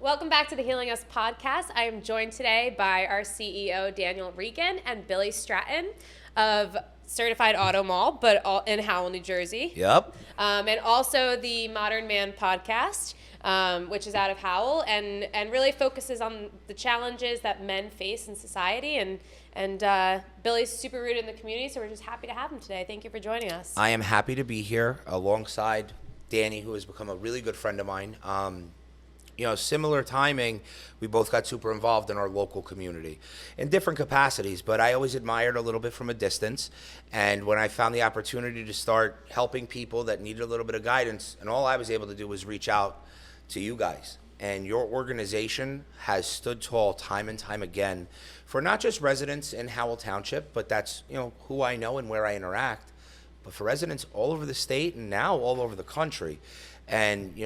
Welcome back to the HealingUs Podcast. I am joined today by our CEO, Daniel Regan, and Billy Stahnten of Certified Auto Mall, but in Howell, New Jersey. Yep. And also the Modern Man Podcast, which is out of Howell, and really focuses on the challenges that men face in society. And Billy's super rooted in the community, so we're just happy to have him today. Thank you for joining us. I am happy to be here alongside Danny, who has become a really good friend of mine. Similar timing, we both got super involved in our local community in different capacities, but I always admired a little bit from a distance. And when I found the opportunity to start helping people that needed a little bit of guidance, and all I was able to do was reach out to you guys. And your organization has stood tall time and time again for not just residents in Howell Township, but that's, who I know and where I interact, but for residents all over the state and now all over the country. And,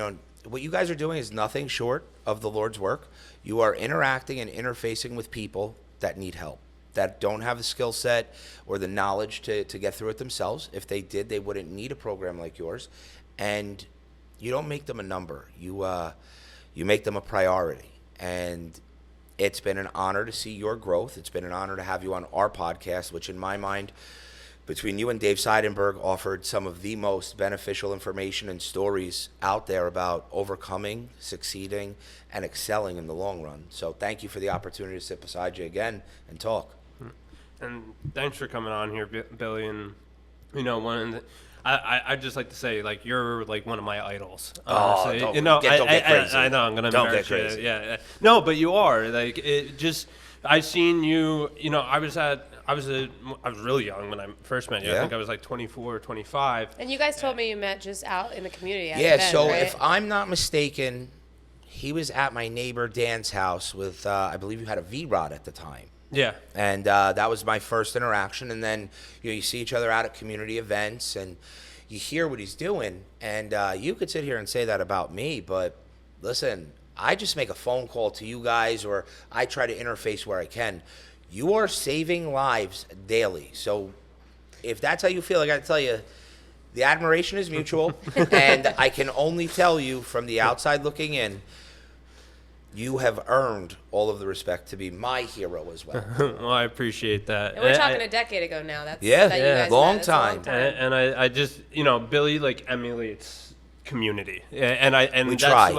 what you guys are doing is nothing short of the Lord's work. You are interacting and interfacing with people that need help, that don't have the skill set or the knowledge to get through it themselves. If they did, they wouldn't need a program like yours. And you don't make them a number. You make them a priority. And it's been an honor to see your growth. It's been an honor to have you on our podcast, which in my mind, between you and Dave Seidenberg, offered some of the most beneficial information and stories out there about overcoming, succeeding, and excelling in the long run. So thank you for the opportunity to sit beside you again and talk. And thanks for coming on here, Billy. And, I just like to say, you're one of my idols. Don't get crazy. I know, I'm going to embarrass you. Don't get crazy. Yeah. No, but you are. I've seen you, I was really young when I first met you. Yeah. I think I was 24 or 25. And you guys told me you met just out in the community. Right? If I'm not mistaken, he was at my neighbor Dan's house with, I believe you had a V-Rod at the time. Yeah. And that was my first interaction. And then you see each other out at community events and you hear what he's doing. And you could sit here and say that about me, but listen, I just make a phone call to you guys, or I try to interface where I can. You are saving lives daily. So if that's how you feel, I got to tell you, the admiration is mutual. And I can only tell you from the outside looking in, you have earned all of the respect to be my hero as well. Well, I appreciate that. And we're talking a decade ago now. That's yeah, that you guys long met. time. And I just, Billy emulates community. And we that's try.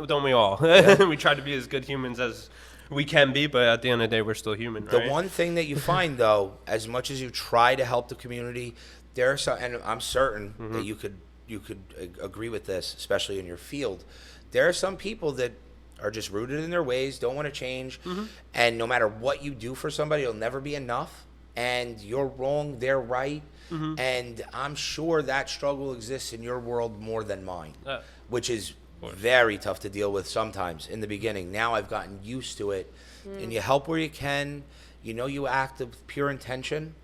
Don't we all? Yeah. We try to be as good humans as we can be, but at the end of the day, we're still human, right? The one thing that you find, though, as much as you try to help the community, there are some, and I'm certain that you could agree with this, especially in your field. There are some people that are just rooted in their ways, don't want to change, and no matter what you do for somebody, it'll never be enough. And you're wrong, they're right, and I'm sure that struggle exists in your world more than mine, which is very tough to deal with sometimes in the beginning. Now I've gotten used to it, and you help where you can. You act with pure intention,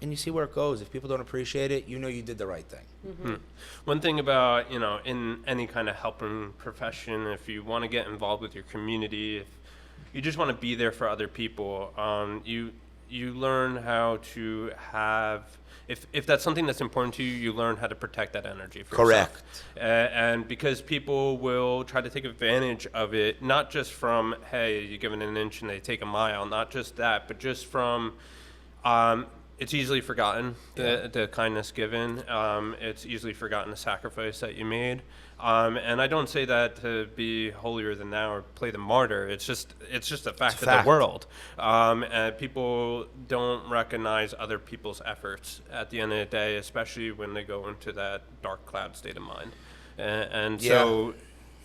and you see where it goes. If people don't appreciate it, you did the right thing. One thing about, in any kind of helping profession, if you want to get involved with your community, if you just want to be there for other people, you learn how to have, if that's something that's important to you, you learn how to protect that energy for Correct. yourself. And because people will try to take advantage of it, not just from, hey, you give it an inch and they take a mile, not just that, but just from, it's easily forgotten, the kindness given. It's easily forgotten the sacrifice that you made. And I don't say that to be holier than thou or play the martyr. It's just a fact of the world. And people don't recognize other people's efforts at the end of the day, especially when they go into that dark cloud state of mind. So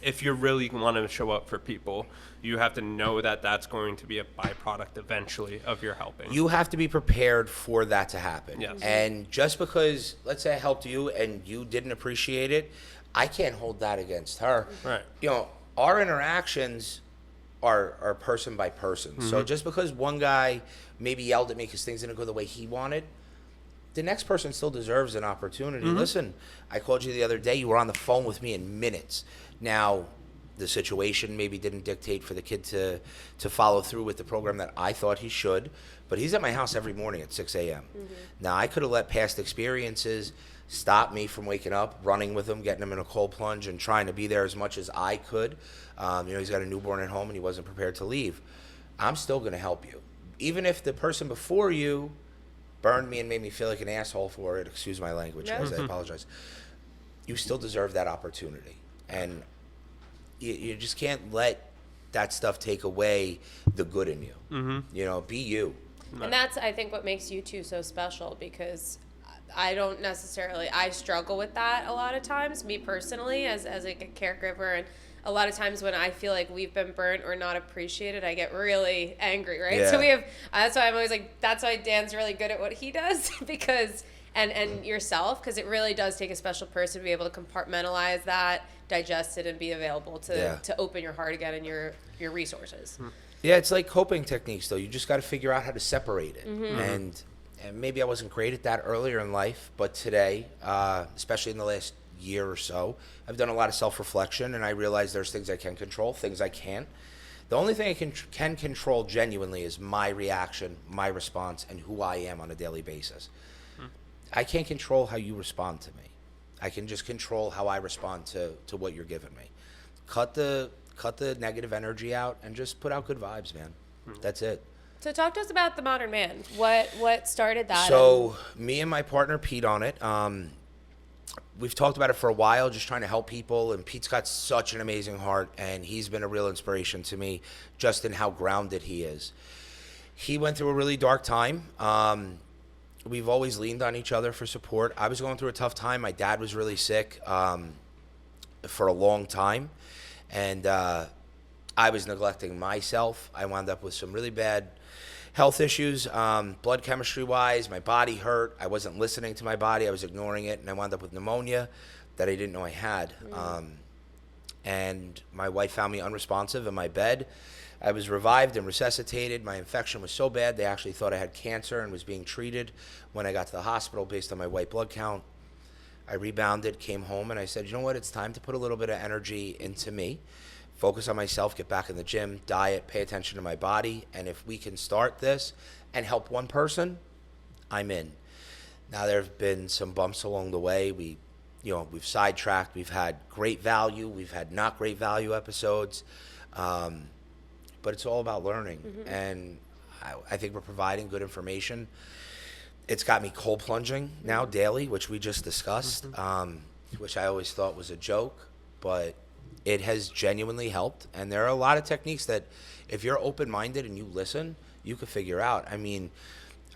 if you really want to show up for people, you have to know that that's going to be a byproduct eventually of your helping. You have to be prepared for that to happen. Yes. And just because, let's say I helped you and you didn't appreciate it, I can't hold that against her. Right. Our interactions are person by person. So just because one guy maybe yelled at me because things didn't go the way he wanted, the next person still deserves an opportunity. Listen, I called you the other day. You were on the phone with me in minutes. Now, the situation maybe didn't dictate for the kid to follow through with the program that I thought he should, but he's at my house every morning at 6 a.m. Now, I could have let past experiences stopped me from waking up, running with him, getting him in a cold plunge, and trying to be there as much as I could. He's got a newborn at home, and he wasn't prepared to leave. I'm still going to help you. Even if the person before you burned me and made me feel like an asshole for it, excuse my language, guys, I apologize. You still deserve that opportunity. And you just can't let that stuff take away the good in you. Be you. And that's, I think, what makes you two so special, because I struggle with that a lot of times, me personally, as like a caregiver. And a lot of times when I feel like we've been burnt or not appreciated, I get really angry, right? Yeah. So that's why I'm always like, that's why Dan's really good at what he does, because, and yourself, because it really does take a special person to be able to compartmentalize that, digest it, and be available to open your heart again and your resources. Yeah, it's like coping techniques, though. You just got to figure out how to separate it. And maybe I wasn't great at that earlier in life, but today, especially in the last year or so, I've done a lot of self-reflection, and I realize there's things I can control, things I can't. The only thing I can control genuinely is my reaction, my response, and who I am on a daily basis. I can't control how you respond to me. I can just control how I respond to what you're giving me. Cut the negative energy out and just put out good vibes, man. That's it. So talk to us about the Modern Man. What started that? So me and my partner Pete on it. We've talked about it for a while, just trying to help people. And Pete's got such an amazing heart, and he's been a real inspiration to me just in how grounded he is. He went through a really dark time. We've always leaned on each other for support. I was going through a tough time. My dad was really sick for a long time, and I was neglecting myself. I wound up with some really bad health issues, blood chemistry-wise. My body hurt. I wasn't listening to my body. I was ignoring it, and I wound up with pneumonia that I didn't know I had. And my wife found me unresponsive in my bed. I was revived and resuscitated. My infection was so bad, they actually thought I had cancer and was being treated when I got to the hospital based on my white blood count. I rebounded, came home, and I said, you know what, it's time to put a little bit of energy into me, focus on myself, get back in the gym, diet, pay attention to my body, and if we can start this and help one person, I'm in. Now, there have been some bumps along the way. We've sidetracked. We've had great value. We've had not great value episodes. But it's all about learning. And I think we're providing good information. It's got me cold plunging now daily, which we just discussed, which I always thought was a joke, but it has genuinely helped. And there are a lot of techniques that if you're open-minded and you listen, you could figure out. I mean,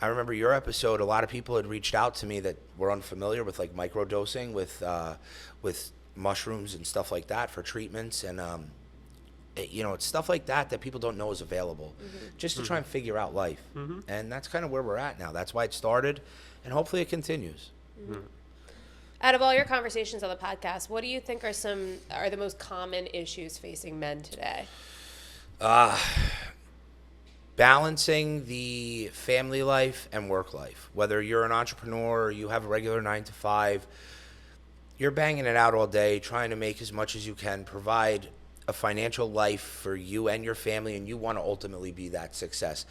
I remember your episode, a lot of people had reached out to me that were unfamiliar with like microdosing with mushrooms and stuff like that for treatments. And, it's stuff like that people don't know is available just to try and figure out life. And that's kind of where we're at now. That's why it started, and hopefully it continues. Out of all your conversations on the podcast, what do you think are the most common issues facing men today? Balancing the family life and work life. Whether you're an entrepreneur or you have a regular 9-to-5, you're banging it out all day, trying to make as much as you can, provide a financial life for you and your family, and you want to ultimately be that success.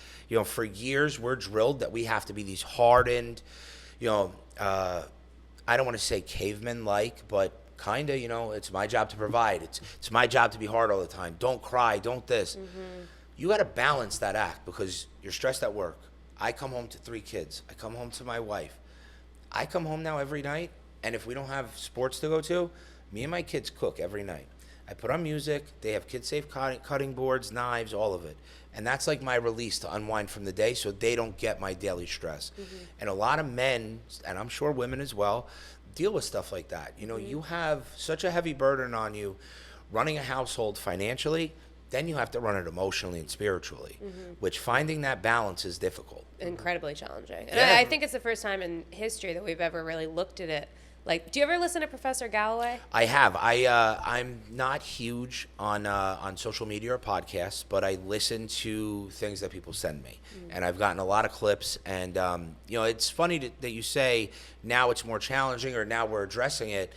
For years we're drilled that we have to be these hardened, I don't want to say cavemen-like, but kind of, it's my job to provide. It's my job to be hard all the time. Don't cry, don't this. You got to balance that act because you're stressed at work. I come home to 3 kids. I come home to my wife. I come home now every night, and if we don't have sports to go to, me and my kids cook every night. I put on music. They have kid-safe cutting boards, knives, all of it. And that's like my release to unwind from the day so they don't get my daily stress. And a lot of men, and I'm sure women as well, deal with stuff like that. You have such a heavy burden on you running a household financially, then you have to run it emotionally and spiritually, which finding that balance is difficult. Incredibly challenging. And Yeah. I think it's the first time in history that we've ever really looked at it. Like, do you ever listen to Professor Galloway? I have. I'm not huge on social media or podcasts, but I listen to things that people send me, and I've gotten a lot of clips. And it's funny that you say now it's more challenging or now we're addressing it,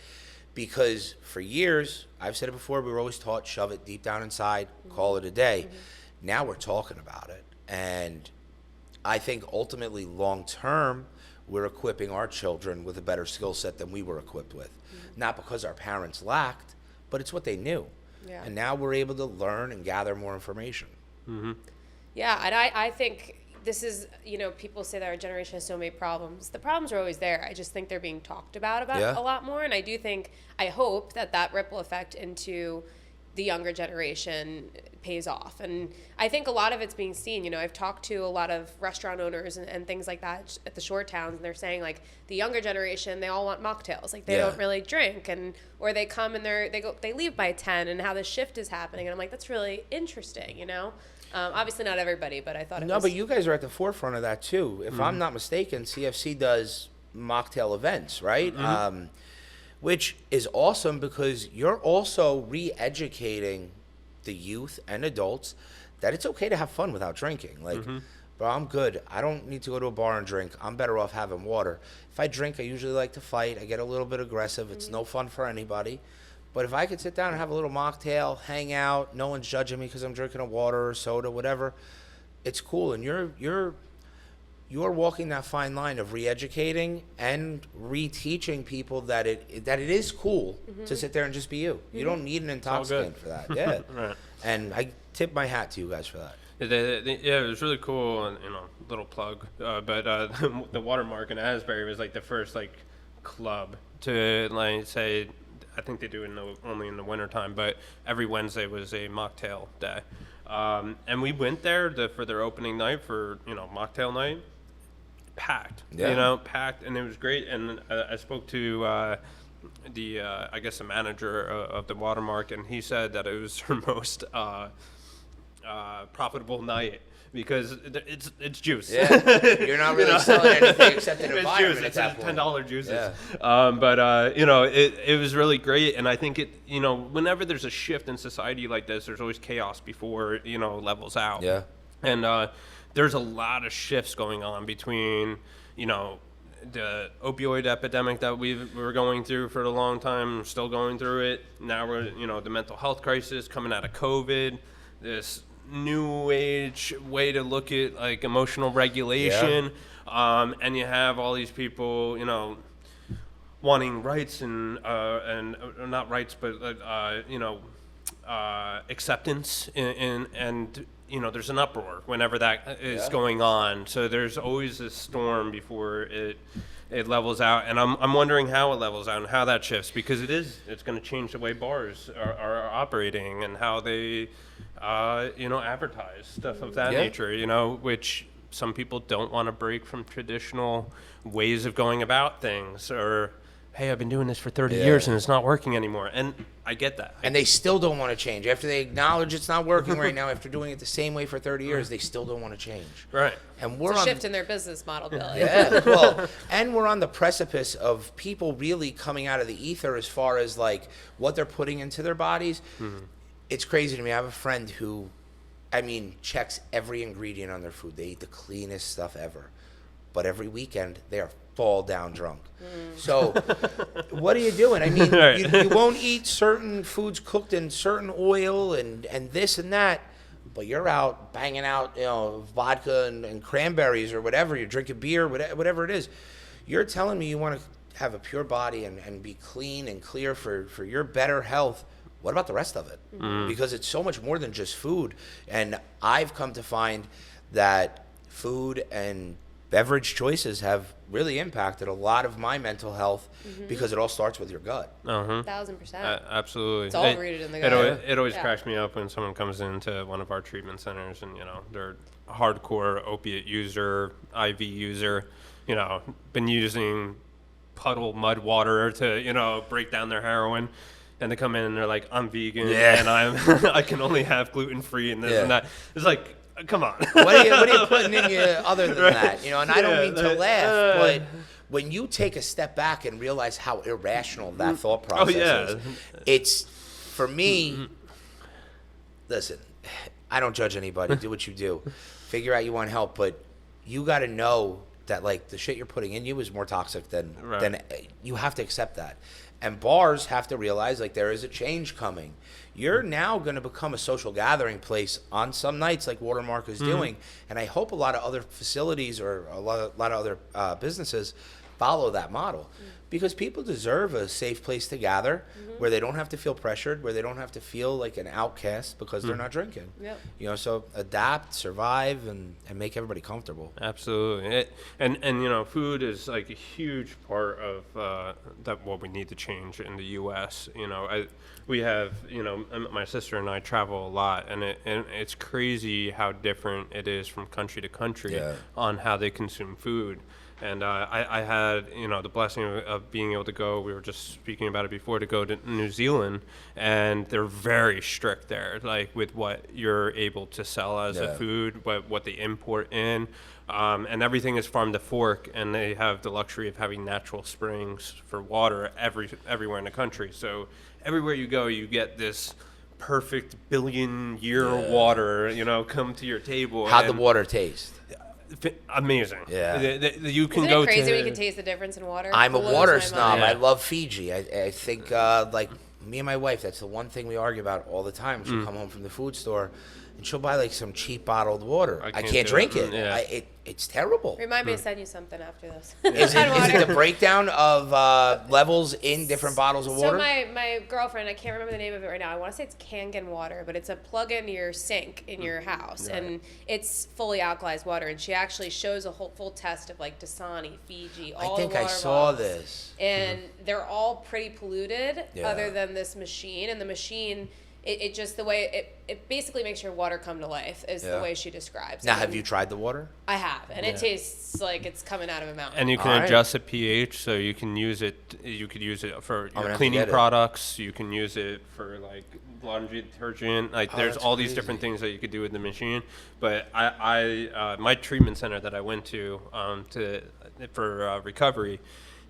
because for years I've said it before. We were always taught shove it deep down inside, call it a day. Now we're talking about it, and I think ultimately long term, we're equipping our children with a better skill set than we were equipped with. Not because our parents lacked, but it's what they knew. Yeah. And now we're able to learn and gather more information. Yeah, and I think this is, people say that our generation has so many problems. The problems are always there. I just think they're being talked about a lot more. And I hope that ripple effect into the younger generation pays off. And I think a lot of it's being seen. I've talked to a lot of restaurant owners and things like that at the shore towns, and they're saying, like, the younger generation, they all want mocktails. Like, they don't really drink, or they come and they leave by 10, and how the shift is happening. And I'm like, that's really interesting, Obviously not everybody, but I thought it was. No, but you guys are at the forefront of that too. If I'm not mistaken, CFC does mocktail events, right? Which is awesome because you're also re-educating the youth and adults that it's okay to have fun without drinking. Like, bro, I'm good. I don't need to go to a bar and drink. I'm better off having water. If I drink, I usually like to fight. I get a little bit aggressive. It's no fun for anybody. But if I could sit down and have a little mocktail, hang out, no one's judging me because I'm drinking a water or soda, whatever, it's cool. And you're walking that fine line of re-educating and re-teaching people that it is cool to sit there and just be you. You don't need an intoxicant for that. Yeah. Right. And I tip my hat to you guys for that. Yeah, it was really cool, and little plug. But the Watermark in Asbury was like the first club to say. I think they do it only in the wintertime, but every Wednesday was a mocktail day. And we went there for their opening night for, mocktail night. Packed, packed, and it was great. And I spoke to the manager of the Watermark, and he said that it was their most profitable night. Because it's juice. Yeah, you're not really selling anything except an environment it's at that point. $10 juices. Yeah. But it was really great, and I think whenever there's a shift in society like this, there's always chaos before it levels out. Yeah. And there's a lot of shifts going on between the opioid epidemic that we're going through for a long time, still going through it. Now we're the mental health crisis coming out of COVID. This new age way to look at emotional regulation, and you have all these people wanting rights and not rights but acceptance and there's an uproar whenever that is going on, so there's always a storm before it levels out, and I'm wondering how it levels out and how that shifts, because it's going to change the way bars are operating and how they advertise stuff of that nature, which some people don't want to break from traditional ways of going about things, or, hey, I've been doing this for 30 years and it's not working anymore. And I get that. And they still don't want to change. After they acknowledge it's not working right now, after doing it the same way for 30 years, they still don't want to change. Right. And we're it's a shift in their business model, Billy. Yeah, well, and we're on the precipice of people really coming out of the ether as far as what they're putting into their bodies. It's crazy to me. I have a friend who, checks every ingredient on their food. They eat the cleanest stuff ever. But every weekend, they are fall down drunk. So what are you doing? You won't eat certain foods cooked in certain oil and this and that, but you're out banging out, vodka and cranberries or whatever. You're drinking beer, whatever it is. You're telling me you want to have a pure body and be clean and clear for your better health. What about the rest of it? Because it's so much more than just food. And I've come to find that food and beverage choices have really impacted a lot of my mental health because it all starts with your gut. 1,000%. Absolutely. It's all rooted in the gut. It always cracks me up when someone comes into one of our treatment centers and, they're a hardcore opiate user, IV user, been using puddle mud water to, break down their heroin. And they come in and they're like, I'm vegan and I can only have gluten-free and this and that. It's like, come on. What are you putting in you other than that? And I don't mean to laugh, but when you take a step back and realize how irrational that thought process is, it's, for me, listen, I don't judge anybody. Do what you do. Figure out you want help, but you got to know that the shit you're putting in you is more toxic than you have to accept that. And bars have to realize like there is a change coming. You're now going to become a social gathering place on some nights like Watermark is doing. And I hope a lot of other facilities or a lot of other businesses follow that model. Because people deserve a safe place to gather where they don't have to feel pressured, where they don't have to feel like an outcast because they're not drinking. Yep. You know, so adapt, survive, and make everybody comfortable. Absolutely. And you know, food is like a huge part of that what we need to change in the U.S. You know, we have, you know, my sister and I travel a lot, and it's crazy how different it is from country to country on how they consume food. And I had, you know, the blessing of being able to go, we were just speaking about it before, to go to New Zealand, and they're very strict there, like with what you're able to sell as a food, what they import in, and everything is farm to fork, and they have the luxury of having natural springs for water everywhere in the country. So everywhere you go, you get this perfect billion-year water, you know, come to your table. How'd the water taste? Amazing. Yeah. You can Isn't go it crazy to, when you can taste the difference in water? I'm a Blows water my snob. mind. I love Fiji. I think like me and my wife, that's the one thing we argue about all the time. She'll come home from the food store and she'll buy like some cheap bottled water. I can't drink it. Yeah. It's terrible. Remind me to send you something after this. Is it the breakdown of levels in different bottles of water? So my girlfriend, I can't remember the name of it right now. I want to say it's Kangen water, but it's a plug into your sink in your house, and it's fully alkalized water. And she actually shows a full test of like Dasani, Fiji, all the water I saw bottles. this. And they're all pretty polluted, other than this machine. And the machine, it just the way it basically makes your water come to life is the way she describes. Now, it. have you tried the water? I have, and it tastes like it's coming out of a mountain. and you can Alright. adjust the pH, so you can use it. You could use it for gonna your have to cleaning get it. products. You can use it for like laundry detergent. Like there's that's all these crazy. different things that you could do with the machine. But I my treatment center that I went to for recovery,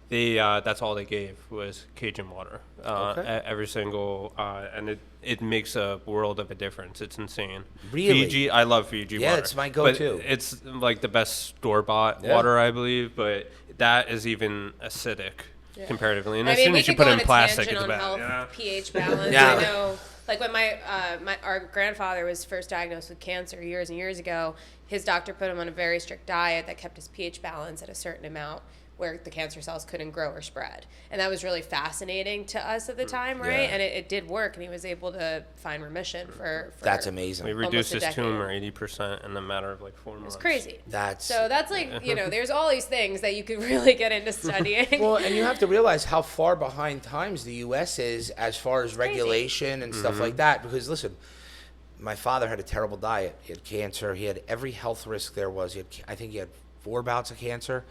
that's all they gave was Cajun water. Okay. Every single and it makes a world of a difference. It's insane. Really? Fiji, I love Fiji water. Yeah, it's my go-to. But it's like the best store-bought Yeah. water, I believe, but that is even acidic comparatively. And I as mean, soon we as you could put go it on in a plastic, tangent it's on bad. health, Yeah. pH balance. Yeah. I know, like when our grandfather was first diagnosed with cancer years and years ago, his doctor put him on a very strict diet that kept his pH balance at a certain amount where the cancer cells couldn't grow or spread. And that was really fascinating to us at the time, right? Yeah. And it did work, and he was able to find remission for That's amazing. We almost reduced a his decade. tumor 80% in a matter of like 4 months. It's crazy. That's like, you know, there's all these things that you could really get into studying. well, and you have to realize how far behind times the U.S. is as far as regulation and stuff like that. Because listen, my father had a terrible diet. He had cancer. He had every health risk there was. I think he had 4 bouts of cancer.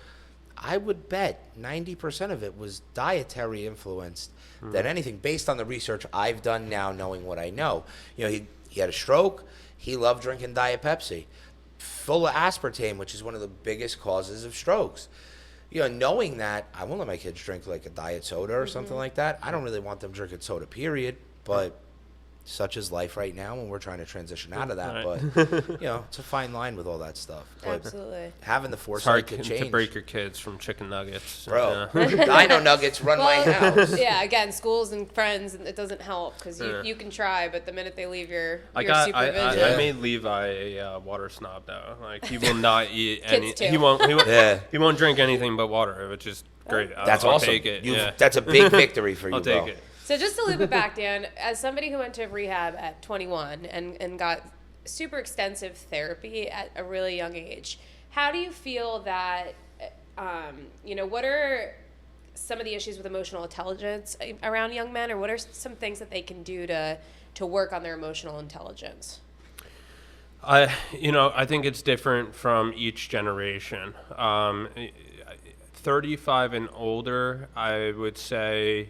I would bet 90% of it was dietary influenced than anything, based on the research I've done now, knowing what I know. You know, he had a stroke. He loved drinking Diet Pepsi, full of aspartame, which is one of the biggest causes of strokes. You know, knowing that, I won't let my kids drink like a diet soda or something like that. I don't really want them drinking soda, period. But such is life right now, and we're trying to transition out of that. But you know, it's a fine line with all that stuff. But Absolutely. having the It's foresight hard to change, to break your kids from chicken nuggets. bro. Yeah. Dino Nuggets run my house. Yeah, again, schools and friends, it doesn't help because you can try, but the minute they leave your supervision. I made Levi a water snob though. Like he will not eat any. Kids too. He won't. Yeah. He won't drink anything but water, which is great. That's I'll awesome. Take it. Yeah. That's a big victory for you, I'll take bro. it. So just to loop it back, Dan, as somebody who went to rehab at 21 and got super extensive therapy at a really young age, how do you feel that, you know, what are some of the issues with emotional intelligence around young men, or what are some things that they can do to work on their emotional intelligence? I think it's different from each generation. 35 and older, I would say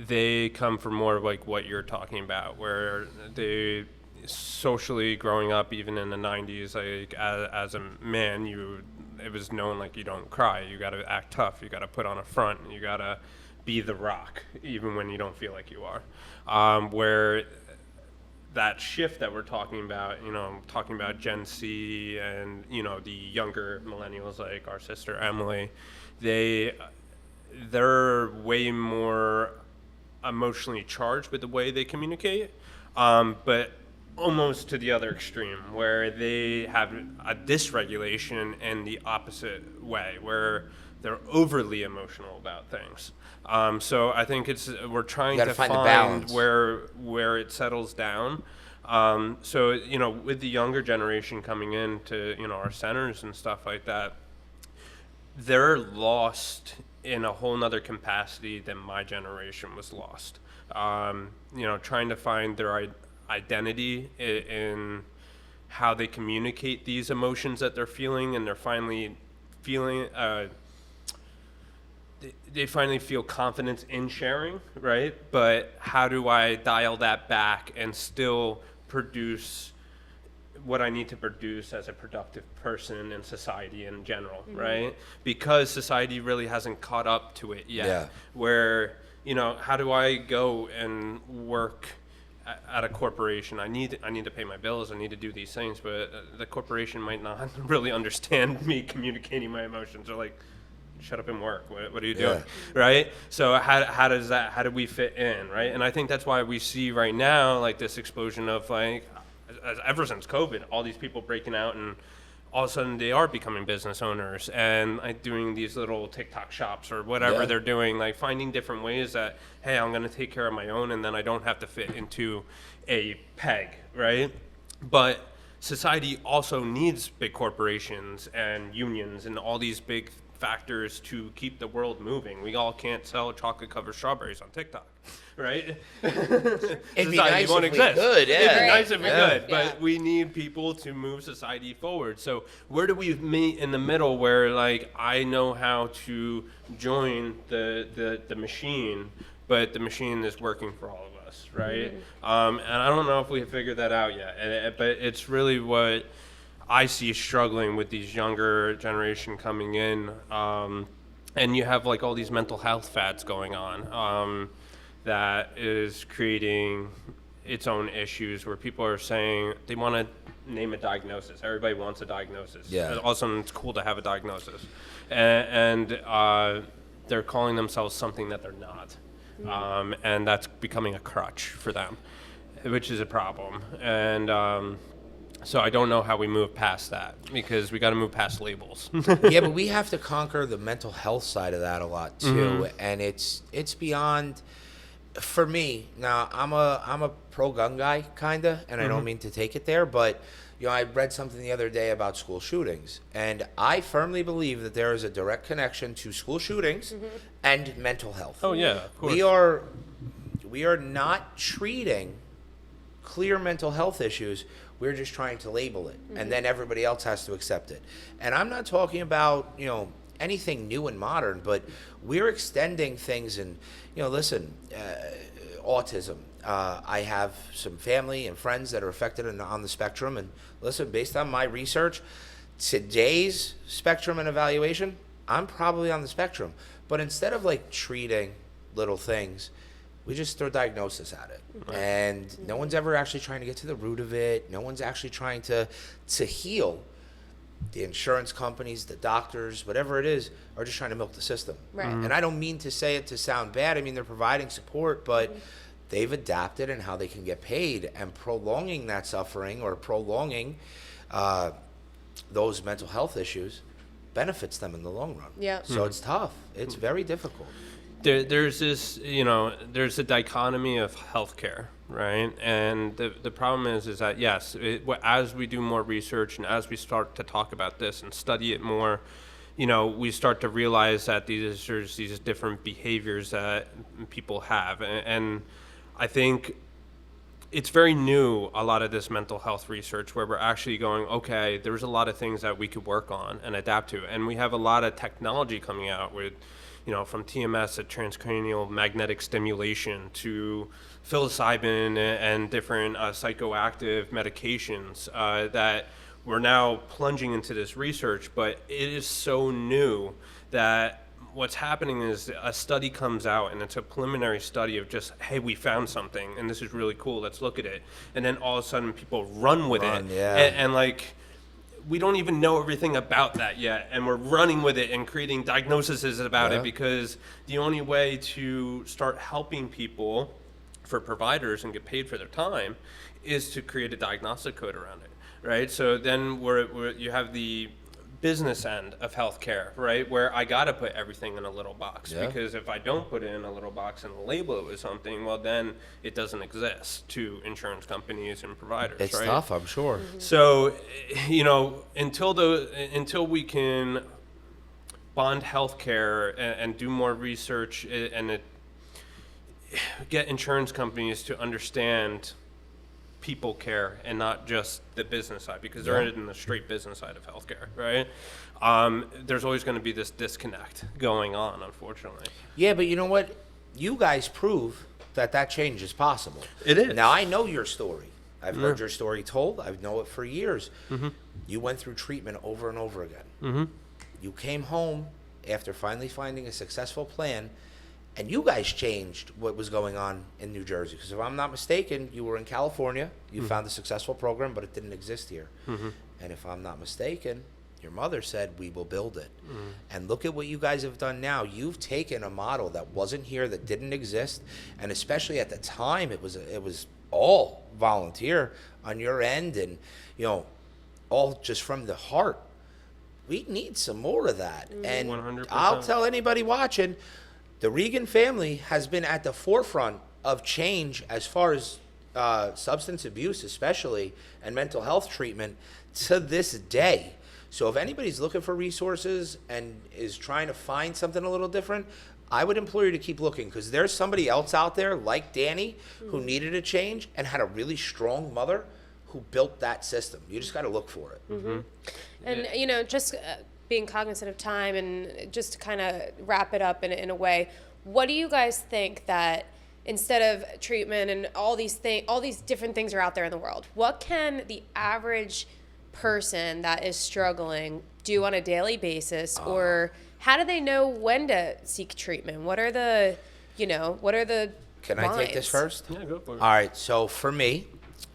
they come from more of like what you're talking about, where they socially growing up, even in the 90s, like as a man, it was known like you don't cry, you got to act tough, you got to put on a front, you got to be the rock, even when you don't feel like you are. Where that shift that we're talking about, talking about Gen Z and, the younger millennials like our sister Emily, they're way more emotionally charged with the way they communicate, but almost to the other extreme, where they have a dysregulation in the opposite way, where they're overly emotional about things. So I think we're trying to find where it settles down. So, with the younger generation coming into, our centers and stuff like that, they're lost in a whole nother capacity than my generation was lost. Trying to find their identity in how they communicate these emotions that they're feeling, and they're finally feeling, they finally feel confidence in sharing, right? But how do I dial that back and still produce what I need to produce as a productive person in society in general, right? Because society really hasn't caught up to it yet. Yeah. Where, how do I go and work at a corporation? I need to pay my bills, I need to do these things, but the corporation might not really understand me communicating my emotions. They're like, shut up and work. What are you doing? Right? So how do we fit in, right? And I think that's why we see right now like this explosion of like, ever since COVID, all these people breaking out, and all of a sudden they are becoming business owners and like doing these little TikTok shops or whatever they're doing, like finding different ways that, hey, I'm going to take care of my own, and then I don't have to fit into a peg, right? But society also needs big corporations and unions and all these big factors to keep the world moving. We all can't sell chocolate-covered strawberries on TikTok, right? It'd be nice if we could, yeah. It'd be nice if we could, Yeah. but we need people to move society forward. So where do we meet in the middle where, like, I know how to join the machine, but the machine is working for all of us, right? And I don't know if we have figured that out yet, but it's really what I see struggling with these younger generation coming in, and you have like all these mental health fads going on that is creating its own issues, where people are saying they want to name a diagnosis. Everybody wants a diagnosis. Yeah. All of a sudden, it's cool to have a diagnosis, and they're calling themselves something that they're not, and that's becoming a crutch for them, which is a problem. And so I don't know how we move past that, because we got to move past labels. Yeah, but we have to conquer the mental health side of that a lot too, and it's beyond. For me, now I'm a pro gun guy kinda, and I don't mean to take it there, but I read something the other day about school shootings, and I firmly believe that there is a direct connection to school shootings and mental health. Oh yeah, of course. We are not treating clear mental health issues. We're just trying to label it, and then everybody else has to accept it. And I'm not talking about, anything new and modern, but we're extending things. And, listen, autism. I have some family and friends that are affected on the spectrum. And listen, based on my research, today's spectrum and evaluation, I'm probably on the spectrum. But instead of like treating little things, we just throw diagnosis at it. Right. And no one's ever actually trying to get to the root of it. No one's actually trying to heal. The insurance companies, the doctors, whatever it is, are just trying to milk the system. Right. And I don't mean to say it to sound bad. I mean, they're providing support, but they've adapted in how they can get paid, and prolonging that suffering or prolonging those mental health issues benefits them in the long run. Yeah. So it's tough. It's very difficult. There's this, there's a dichotomy of healthcare, right? And the problem is that, yes, as we do more research and as we start to talk about this and study it more, we start to realize that there's these different behaviors that people have. And I think it's very new, a lot of this mental health research, where we're actually going, okay, there's a lot of things that we could work on and adapt to. And we have a lot of technology coming out with, from TMS to transcranial magnetic stimulation to psilocybin and different psychoactive medications that we're now plunging into this research. But it is so new that what's happening is a study comes out, and it's a preliminary study of just, hey, we found something, and this is really cool, let's look at it. And then all of a sudden people run with it. Yeah. And like, we don't even know everything about that yet, and we're running with it and creating diagnoses about it, because the only way to start helping people for providers and get paid for their time is to create a diagnostic code around it, right? So then you have the business end of healthcare, right, where I got to put everything in a little box, because if I don't put it in a little box and label it with something, well, then it doesn't exist to insurance companies and providers. It's right? tough, I'm sure. So, until we can bond healthcare and do more research and get insurance companies to understand people care and not just the business side, because they're in the straight business side of healthcare, right? There's always going to be this disconnect going on, unfortunately. Yeah, but you know what? You guys prove that change is possible. It is. Now, I know your story. I've heard your story told. I know it for years. Mm-hmm. You went through treatment over and over again. Mm-hmm. You came home after finally finding a successful plan, and you guys changed what was going on in New Jersey. Because if I'm not mistaken, you were in California. You found a successful program, but it didn't exist here. Mm-hmm. And if I'm not mistaken, your mother said, we will build it. And look at what you guys have done now. You've taken a model that wasn't here, that didn't exist. And especially at the time, it was all volunteer on your end, and, all just from the heart. We need some more of that. And 100%. I'll tell anybody watching, the Regan family has been at the forefront of change as far as substance abuse, especially, and mental health treatment to this day. So if anybody's looking for resources and is trying to find something a little different, I would implore you to keep looking, because there's somebody else out there like Danny who needed a change and had a really strong mother who built that system. You just got to look for it. Mm-hmm. And, just being cognizant of time, and just to kind of wrap it up in a way, what do you guys think that instead of treatment and all these different things are out there in the world, what can the average person that is struggling do on a daily basis, or how do they know when to seek treatment? What are the Can I take this first? Yeah, go for it. All right. So for me,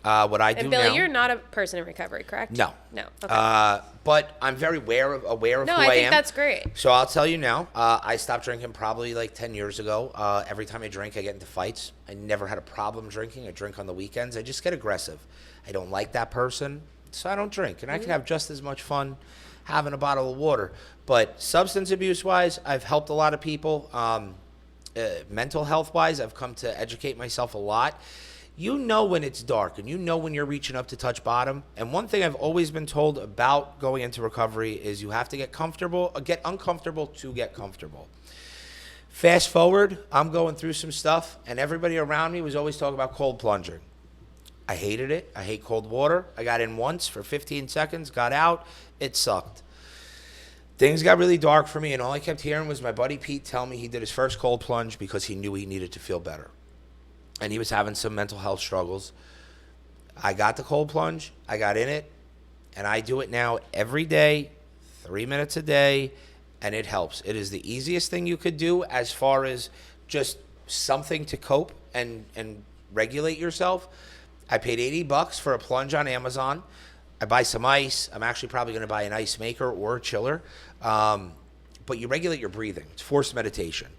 what I do And Billy, now. you're not a person in recovery, correct? No. No. Okay. But I'm very aware of No, who I am. I think that's great. So I'll tell you now, I stopped drinking probably like 10 years ago. Every time I drink, I get into fights. I never had a problem drinking. I drink on the weekends. I just get aggressive. I don't like that person, so I don't drink. And I can have just as much fun having a bottle of water. But substance abuse-wise, I've helped a lot of people. Mental health-wise, I've come to educate myself a lot. You know when it's dark, and you know when you're reaching up to touch bottom. And one thing I've always been told about going into recovery is you have to get uncomfortable to get comfortable. Fast forward, I'm going through some stuff, and everybody around me was always talking about cold plunging. I hated it. I hate cold water. I got in once for 15 seconds, got out. It sucked. Things got really dark for me, and all I kept hearing was my buddy Pete tell me he did his first cold plunge because he knew he needed to feel better. And he was having some mental health struggles. I got the cold plunge. I got in it. And I do it now every day, 3 minutes a day, and it helps. It is the easiest thing you could do as far as just something to cope and regulate yourself. I paid $80 for a plunge on Amazon. I buy some ice. I'm actually probably going to buy an ice maker or a chiller. But you regulate your breathing. It's forced meditation.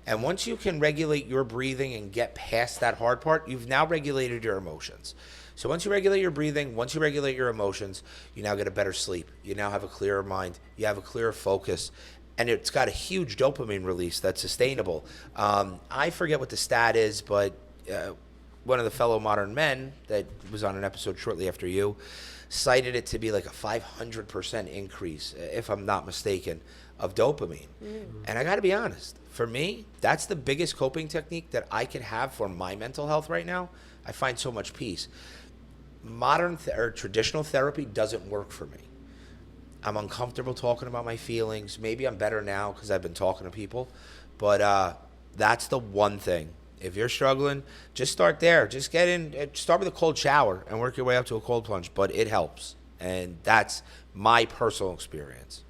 And once you can regulate your breathing and get past that hard part, you've now regulated your emotions. So once you regulate your breathing, once you regulate your emotions, you now get a better sleep. You now have a clearer mind. You have a clearer focus. And it's got a huge dopamine release that's sustainable. I forget what the stat is, but one of the fellow modern men that was on an episode shortly after you cited it to be like a 500% increase, if I'm not mistaken, of dopamine. And I got to be honest, for me, that's the biggest coping technique that I could have for my mental health right now. I find so much peace. Modern or traditional therapy doesn't work for me. I'm uncomfortable talking about my feelings. Maybe I'm better now because I've been talking to people. But that's the one thing. If you're struggling, just start there. Just start with a cold shower and work your way up to a cold plunge. But it helps. And that's my personal experience.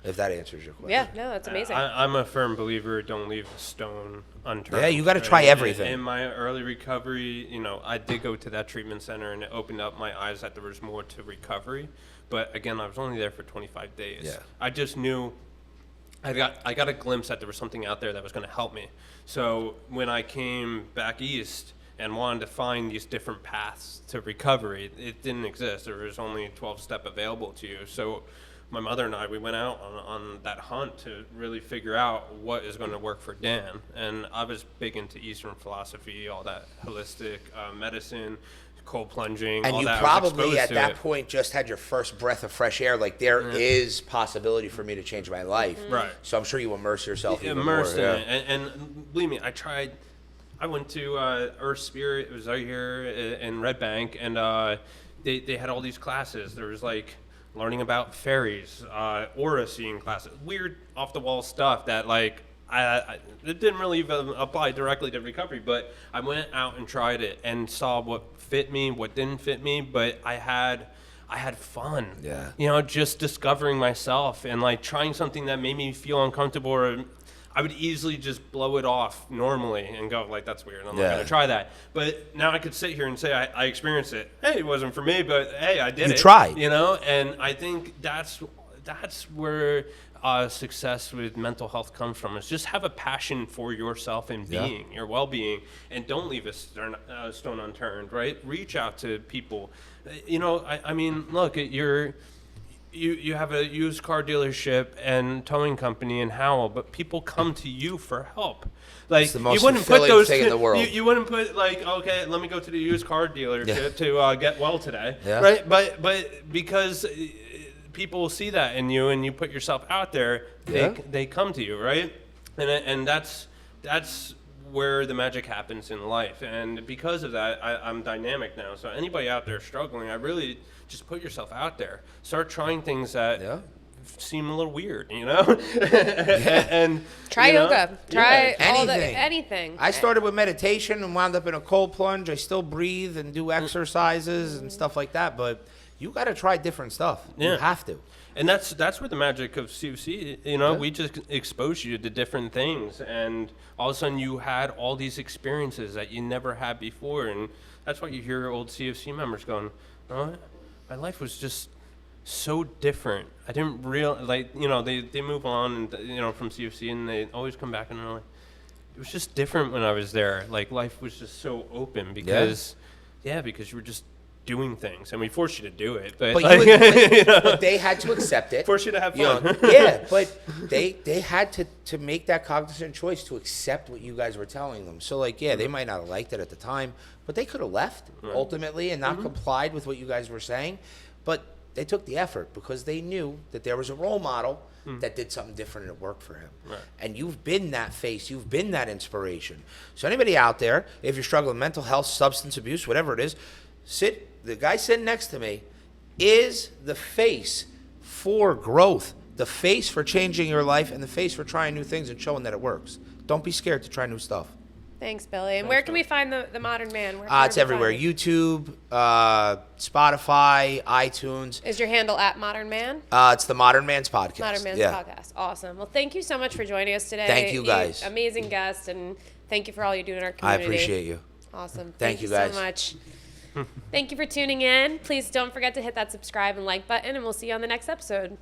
If that answers your question. Yeah, no, that's amazing. I'm a firm believer, don't leave a stone unturned. Yeah, you got to try everything. In my early recovery, I did go to that treatment center, and it opened up my eyes that there was more to recovery. But again, I was only there for 25 days. Yeah. I just knew I got a glimpse that there was something out there that was going to help me. So when I came back east and wanted to find these different paths to recovery, it didn't exist. There was only 12-step available to you. So my mother and I, we went out on that hunt to really figure out what is going to work for Dan. And I was big into Eastern philosophy, all that holistic medicine, cold plunging, And all you that. I was probably exposed at to that it. point just had your first breath of fresh air. Like there is possibility for me to change my life. Right. So I'm sure you immerse yourself even more. Immersed in it. And believe me, I went to Earth Spirit. It was right here in Red Bank, and they had all these classes. There was like learning about fairies, aura seeing classes, weird off the wall stuff that like it didn't really even apply directly to recovery. But I went out and tried it and saw what fit me, what didn't fit me. But I had fun. Yeah. Just discovering myself and like trying something that made me feel uncomfortable, or I would easily just blow it off normally and go like, that's weird, I'm not going to try that. But now I could sit here and say I experienced it. Hey, it wasn't for me, but hey, I did it. You tried. And I think that's where success with mental health comes from, is just have a passion for yourself and being, your well-being, and don't leave a stone unturned, right? Reach out to people. I mean, look, you have a used car dealership and towing company in Howell, but people come to you for help. Like, it's the most you wouldn't put those thing in the world. You wouldn't put like, okay, let me go to the used car dealership to get well today, Yeah. right? But because people see that in you and you put yourself out there, they come to you, right? And that's where the magic happens in life. And because of that, I'm dynamic now. So anybody out there struggling, I really just put yourself out there. Start trying things that seem a little weird, and try yoga. Try anything. anything. I started with meditation and wound up in a cold plunge. I still breathe and do exercises and stuff like that, but you got to try different stuff. You have to. And that's where the magic of CFC, we just expose you to different things, and all of a sudden you had all these experiences that you never had before. And that's why you hear old CFC members going, oh, my life was just so different. I didn't they move on and, from CFC, and they always come back and they're like, it was just different when I was there. Like, life was just so open because you were just doing things, and we forced you to do it, but but they had to accept it. Force you to have fun. But they had to make that cognizant choice to accept what you guys were telling them. So they might not have liked it at the time, but they could have left ultimately and not complied with what you guys were saying. But they took the effort because they knew that there was a role model that did something different and it worked for him. Right. And you've been that face, you've been that inspiration. So anybody out there, if you're struggling with mental health, substance abuse, whatever it is, the guy sitting next to me is the face for growth, the face for changing your life, and the face for trying new things and showing that it works. Don't be scared to try new stuff. Thanks, Billy. And where can we find the Modern Man? It's everywhere. YouTube, Spotify, iTunes. Is your handle at Modern Man? It's the Modern Man's Podcast. Modern Man's Podcast. Awesome. Well, thank you so much for joining us today. Thank you, guys. Amazing guest, and thank you for all you do in our community. I appreciate you. Awesome. Thank you, guys. So much. Thank you for tuning in. Please don't forget to hit that subscribe and like button, and we'll see you on the next episode.